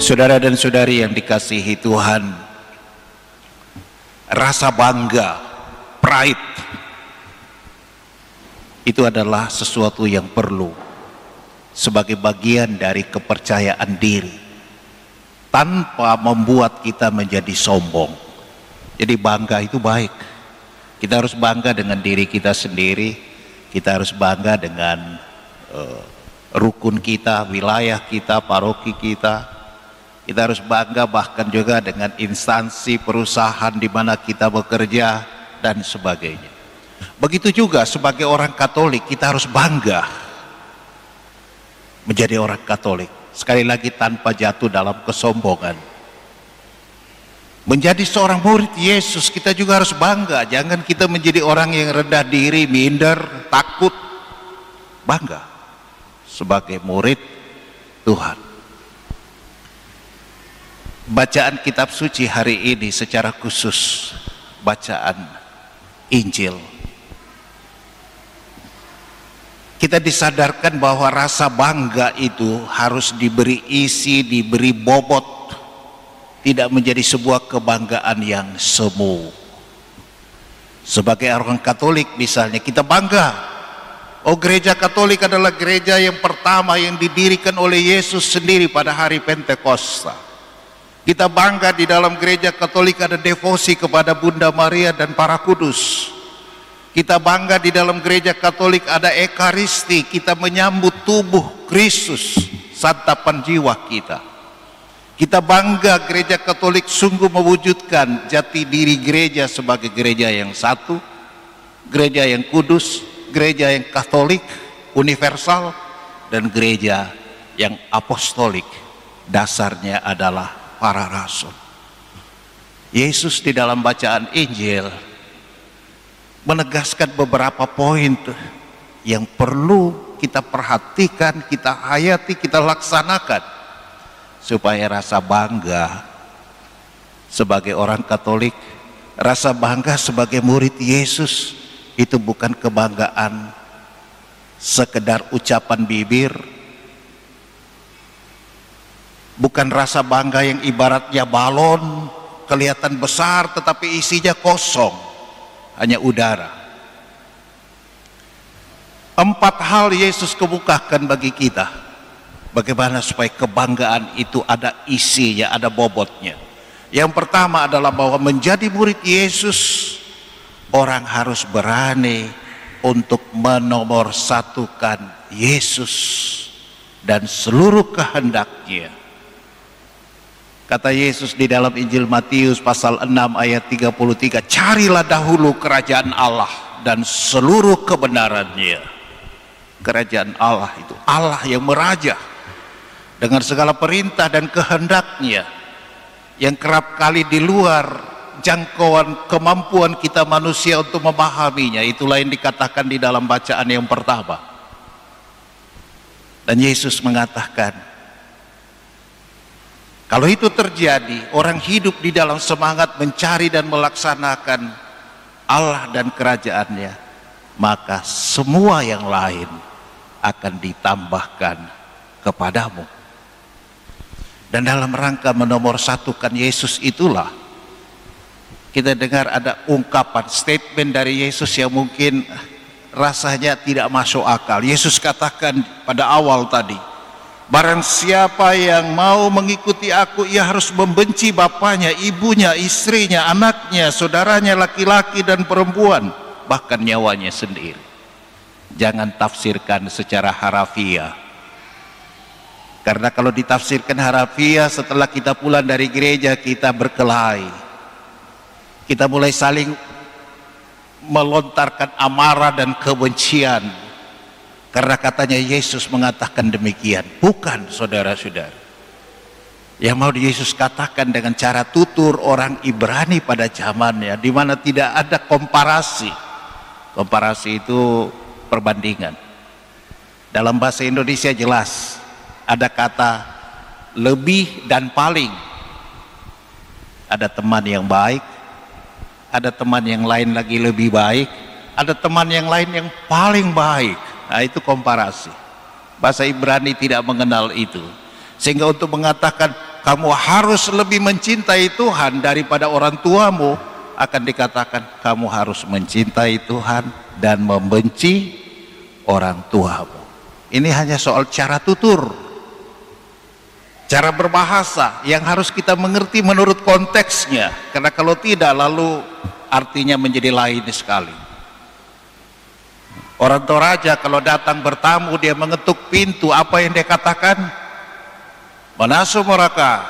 Saudara dan saudari yang dikasihi Tuhan, rasa bangga, pride, itu adalah sesuatu yang perlu sebagai bagian dari kepercayaan diri tanpa membuat kita menjadi sombong. Jadi bangga itu baik. Kita harus bangga dengan diri kita sendiri, kita harus bangga dengan rukun kita, wilayah kita, paroki kita. Kita harus bangga bahkan juga dengan instansi perusahaan di mana kita bekerja dan sebagainya. Begitu juga sebagai orang Katolik kita harus bangga menjadi orang Katolik. Sekali lagi tanpa jatuh dalam kesombongan. Menjadi seorang murid Yesus kita juga harus bangga. Jangan kita menjadi orang yang rendah diri, minder, takut. Bangga sebagai murid Tuhan. Bacaan kitab suci hari ini secara khusus bacaan Injil. Kita disadarkan bahwa rasa bangga itu harus diberi isi, diberi bobot, tidak menjadi sebuah kebanggaan yang semu. Sebagai orang Katolik misalnya kita bangga, oh gereja Katolik adalah gereja yang pertama yang didirikan oleh Yesus sendiri pada hari Pentakosta. Kita bangga di dalam gereja Katolik ada devosi kepada Bunda Maria dan para kudus. Kita bangga di dalam gereja Katolik ada ekaristi, kita menyambut tubuh Kristus, santapan jiwa kita. Kita bangga gereja Katolik sungguh mewujudkan jati diri gereja sebagai gereja yang satu, gereja yang kudus, gereja yang Katolik, universal, dan gereja yang apostolik. Dasarnya adalah para rasul. Yesus di dalam bacaan Injil menegaskan beberapa poin yang perlu kita perhatikan, kita hayati, kita laksanakan supaya rasa bangga sebagai orang Katolik, rasa bangga sebagai murid Yesus itu bukan kebanggaan sekedar ucapan bibir, bukan rasa bangga yang ibaratnya balon kelihatan besar tetapi isinya kosong, hanya udara. 4 hal Yesus kemukakan bagi kita bagaimana supaya kebanggaan itu ada isinya, ada bobotnya. Yang pertama adalah bahwa menjadi murid Yesus, orang harus berani untuk menomorsatukan Yesus dan seluruh kehendaknya. Kata Yesus di dalam Injil Matius pasal 6 ayat 33, carilah dahulu kerajaan Allah dan seluruh kebenarannya. Kerajaan Allah itu Allah yang meraja dengan segala perintah dan kehendaknya yang kerap kali di luar jangkauan kemampuan kita manusia untuk memahaminya. Itulah yang dikatakan di dalam bacaan yang pertama. Dan Yesus mengatakan, kalau itu terjadi, orang hidup di dalam semangat mencari dan melaksanakan Allah dan kerajaannya, maka semua yang lain akan ditambahkan kepadamu. Dan dalam rangka menomorsatukan Yesus itulah kita dengar ada ungkapan, statement dari Yesus yang mungkin rasanya tidak masuk akal. Yesus katakan pada awal tadi, barang siapa yang mau mengikuti aku, ia harus membenci bapaknya, ibunya, istrinya, anaknya, saudaranya laki-laki dan perempuan, bahkan nyawanya sendiri. Jangan tafsirkan secara harafiah. Karena kalau ditafsirkan harafiah, setelah kita pulang dari gereja kita berkelahi. Kita mulai saling melontarkan amarah dan kebencian. Karena katanya Yesus mengatakan demikian. Bukan, saudara-saudara. Yang mau Yesus katakan dengan cara tutur orang Ibrani pada zamannya, di mana tidak ada komparasi. Komparasi itu perbandingan. Dalam bahasa Indonesia jelas ada kata lebih dan paling. Ada teman yang baik, ada teman yang lain lagi lebih baik, ada teman yang lain yang paling baik. Nah, itu komparasi. Bahasa Ibrani tidak mengenal itu. Sehingga untuk mengatakan kamu harus lebih mencintai Tuhan daripada orang tuamu, akan dikatakan kamu harus mencintai Tuhan dan membenci orang tuamu. Ini hanya soal cara tutur, cara berbahasa yang harus kita mengerti menurut konteksnya, karena kalau tidak lalu artinya menjadi lain sekali. Orang Toraja kalau datang bertamu, dia mengetuk pintu, apa yang dia katakan? Manasu mereka.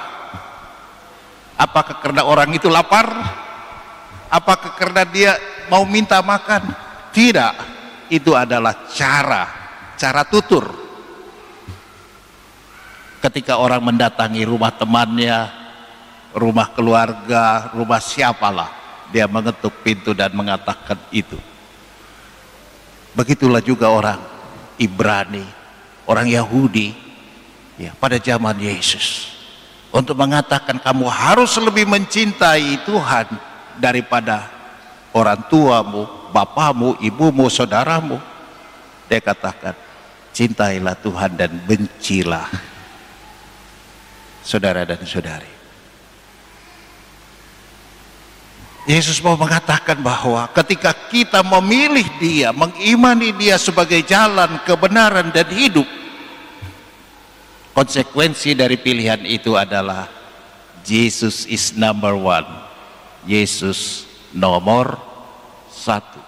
Apakah karena orang itu lapar? Apakah karena dia mau minta makan? Tidak, itu adalah cara tutur. Ketika orang mendatangi rumah temannya, rumah keluarga, rumah siapalah, dia mengetuk pintu dan mengatakan itu. Begitulah juga orang Ibrani, orang Yahudi, ya, pada zaman Yesus, untuk mengatakan kamu harus lebih mencintai Tuhan daripada orang tuamu, bapamu, ibumu, saudaramu. Dia katakan, cintailah Tuhan dan bencilah saudara dan saudari. Yesus mau mengatakan bahwa ketika kita memilih Dia, mengimani Dia sebagai jalan kebenaran dan hidup, konsekuensi dari pilihan itu adalah Jesus is number one. Yesus nomor satu.